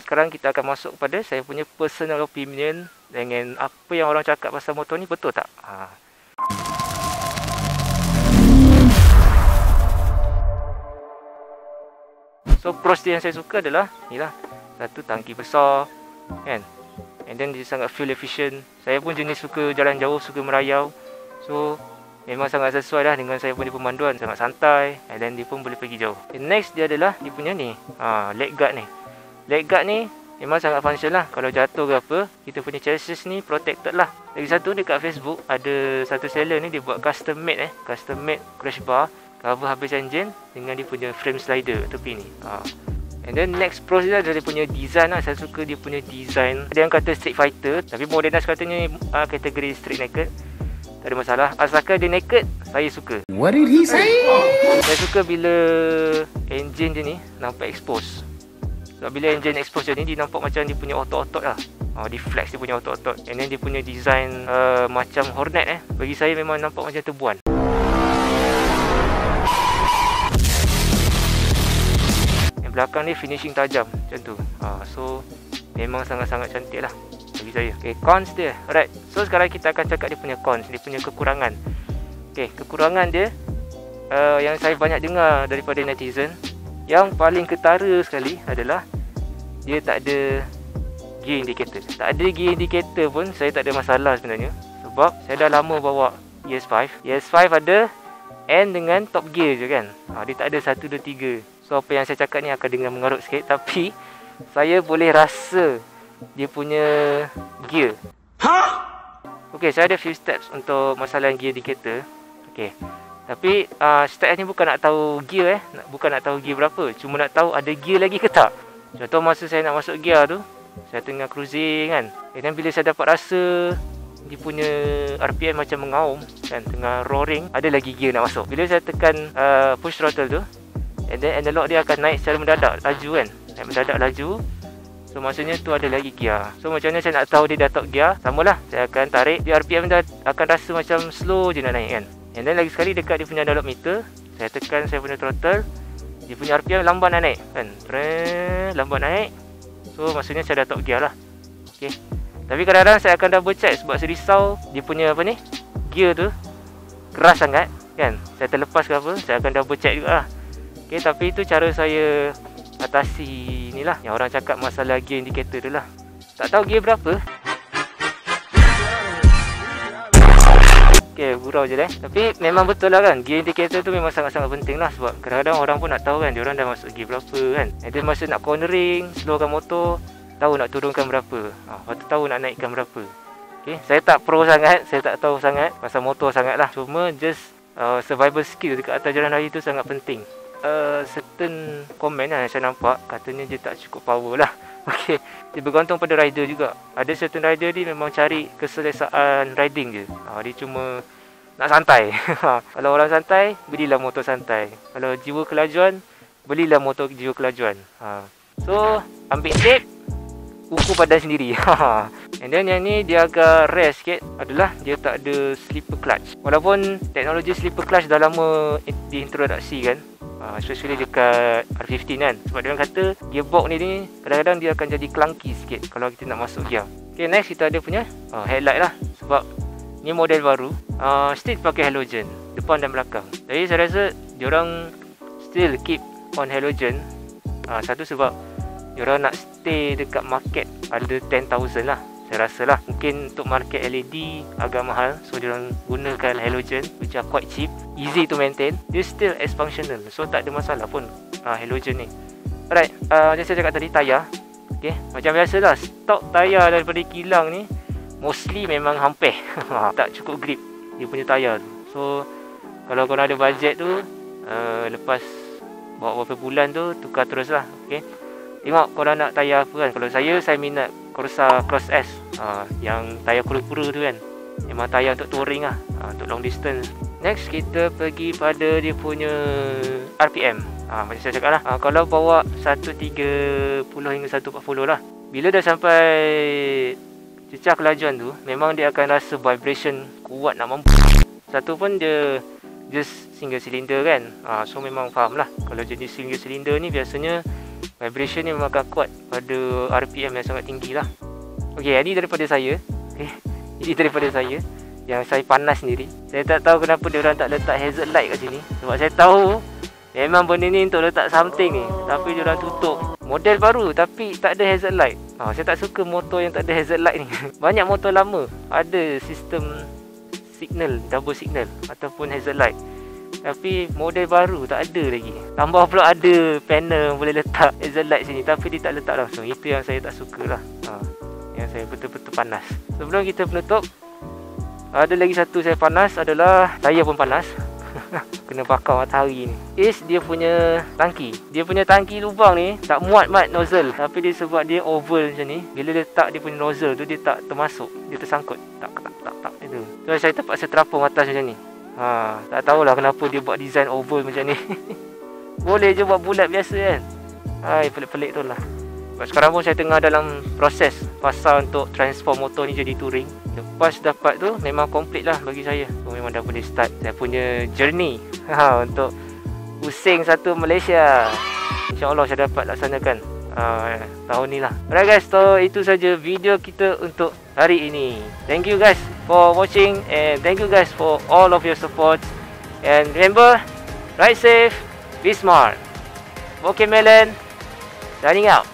sekarang kita akan masuk kepada saya punya personal opinion dengan apa yang orang cakap pasal motor ni betul tak. So pros dia yang saya suka adalah ni lah, satu, tangki besar kan, and then dia sangat fuel efficient. Saya pun jenis suka jalan jauh, suka merayau, so memang sangat sesuai lah dengan saya punya pemanduan. Sangat santai, and then dia pun boleh pergi jauh. And next dia adalah dia punya ni, leg guard ni. Leg guard ni memang sangat function lah. Kalau jatuh ke apa, kita punya chassis ni protected lah. Lagi satu, dekat Facebook ada satu seller ni, dia buat custom made custom made crash bar, cover habis engine dengan dia punya frame slider tepi ni. And then next pros dia adalah dia punya design lah. Saya suka dia punya design. Ada yang kata Street Fighter, tapi Modernas katanya kategori street naked. Tak ada masalah, asalkan dia naked, saya suka. What did he say? Saya suka bila engine dia ni nampak expose. Sebab bila engine expose dia ni, dia nampak macam dia punya otot-otot lah. Dia flex dia punya otot-otot. And then dia punya design macam Hornet bagi saya memang nampak macam tebuan. Belakang ni finishing tajam macam tu. So memang sangat-sangat cantik lah bagi saya. Okay, cons dia. Alright, so sekarang kita akan cakap dia punya cons, dia punya kekurangan. Okay, kekurangan dia yang saya banyak dengar daripada netizen, yang paling ketara sekali adalah dia tak ada gear indicator. Tak ada gear indicator pun saya tak ada masalah sebenarnya, sebab saya dah lama bawa ES5. ES5 ada N dengan top gear je kan. Dia tak ada 1, 2, 3. So apa yang saya cakap ni akan dengar mengarut sikit, tapi saya boleh rasa dia punya gear. Okay, saya ada few steps untuk masalah gear indicator. Okay, tapi steps ni bukan nak tahu gear bukan nak tahu gear berapa, cuma nak tahu ada gear lagi ke tak. Contoh masa saya nak masuk gear tu, saya tengah cruising kan, dan bila saya dapat rasa dia punya RPM macam mengaum kan, tengah roaring, ada lagi gear nak masuk. Bila saya tekan push throttle tu, and then analog dia akan naik secara mendadak laju kan, naik mendadak laju. So maksudnya tu ada lagi gear. So macam mana saya nak tahu dia dah top gear? Samalah, saya akan tarik, dia RPM dah akan rasa macam slow je nak naik kan. And then lagi sekali dekat dia punya analog meter, saya tekan saya punya throttle, dia punya RPM lambat nak naik kan, lambat naik. So maksudnya saya dah top gear lah. Okay, tapi kadang-kadang saya akan double check sebab saya risau dia punya apa ni, gear tu keras sangat kan, saya terlepas ke apa, saya akan double check juga lah. Okay, tapi itu cara saya atasi ni lah, yang orang cakap masalah gear indicator tu lah. Tak tahu gear berapa. Okay, gurau je lah. Tapi memang betul lah kan, gear indicator tu memang sangat-sangat penting lah. Sebab kadang-kadang orang pun nak tahu kan, diorang dah masuk gear berapa kan. Ada masa nak cornering, slowkan motor, tahu nak turunkan berapa, lepas tu tahu nak naikkan berapa. Okay, saya tak pro sangat, saya tak tahu sangat pasal motor sangat lah. Cuma just survival skill dekat atas jalan raya tu sangat penting. Certain komen lah yang saya nampak, katanya dia tak cukup power lah. Okay, dia bergantung pada rider juga. Ada certain rider dia memang cari keselesaan riding je. Dia cuma nak santai. Kalau orang santai, belilah motor santai. Kalau jiwa kelajuan, belilah motor jiwa kelajuan. So ambil tip, ukur badan sendiri. And then yang ni dia agak rare sikit adalah dia tak ada slipper clutch. Walaupun teknologi slipper clutch dah lama diintroduksi kan, especially dekat R15 kan. Sebab dia orang kata gearbox ni kadang-kadang dia akan jadi clunky sikit kalau kita nak masuk gear. Okay, next kita ada punya headlight lah. Sebab ni model baru, still pakai halogen depan dan belakang. Jadi saya rasa diorang still keep on halogen. Satu sebab diorang nak stay dekat market under 10,000 lah, saya rasa lah. Mungkin untuk market LED agak mahal, so diorang gunakan halogen which are quite cheap, easy to maintain. Dia still as functional, so tak ada masalah pun halogen ni. Alright, macam saya cakap tadi, tayar. Okay, macam biasa lah, stok tayar daripada kilang ni mostly memang hampir tak cukup grip dia punya tayar tu. So kalau korang ada bajet tu, lepas bawa beberapa bulan tu, tukar terus lah. Okay, tengok korang nak tayar apa kan. Kalau saya minat Corsa Cross S, yang tayar kura-kura tu kan. Memang tayar untuk touring lah, untuk long distance. Next kita pergi pada dia punya RPM. Macam saya cakap lah, kalau bawa 130 hingga 140 lah, bila dah sampai cecah kelajuan tu, memang dia akan rasa vibration kuat nak mampu. Satu pun dia just single cylinder kan, so memang faham lah. Kalau jenis single cylinder ni biasanya Vibration ni memang akan kuat pada RPM yang sangat tinggi lah. Okay, ini daripada saya. Okay, ini daripada saya yang saya panas sendiri. Saya tak tahu kenapa dia orang tak letak hazard light kat sini. Sebab saya tahu memang benda ni untuk letak something ni, tapi dia orang tutup. Model baru tapi tak ada hazard light. Saya tak suka motor yang tak ada hazard light ni. Banyak motor lama ada sistem signal, double signal ataupun hazard light. Tapi model baru tak ada lagi. Tambah pula ada panel boleh letak hazard light sini, tapi dia tak letak langsung. Itu yang saya tak suka lah. Yang saya betul-betul panas. Sebelum kita penutup, ada lagi satu saya panas adalah saya pun panas. Kena bakar matahari ni. Is dia punya tangki. Dia punya tangki lubang ni tak muat mat nozzle, tapi dia sebab dia oval macam ni, bila letak dia punya nozzle tu dia tak termasuk, dia tersangkut. Tak itu. So saya terpaksa terapung atas macam ni. Tak tahulah kenapa dia buat design oval macam ni. Boleh je buat bulat biasa kan. Pelik-pelik tu lah. Sebab sekarang pun saya tengah dalam proses pasal untuk transform motor ni jadi touring. Lepas dapat tu memang komplit lah bagi saya. So memang dah boleh start saya punya journey untuk pusing satu Malaysia. InsyaAllah saya dapat laksanakan tahun ni lah. Alright guys, so itu saja video kita untuk hari ini. Thank you guys for watching, and thank you guys for all of your support. And remember, ride safe, be smart. Okay, Melon, signing out.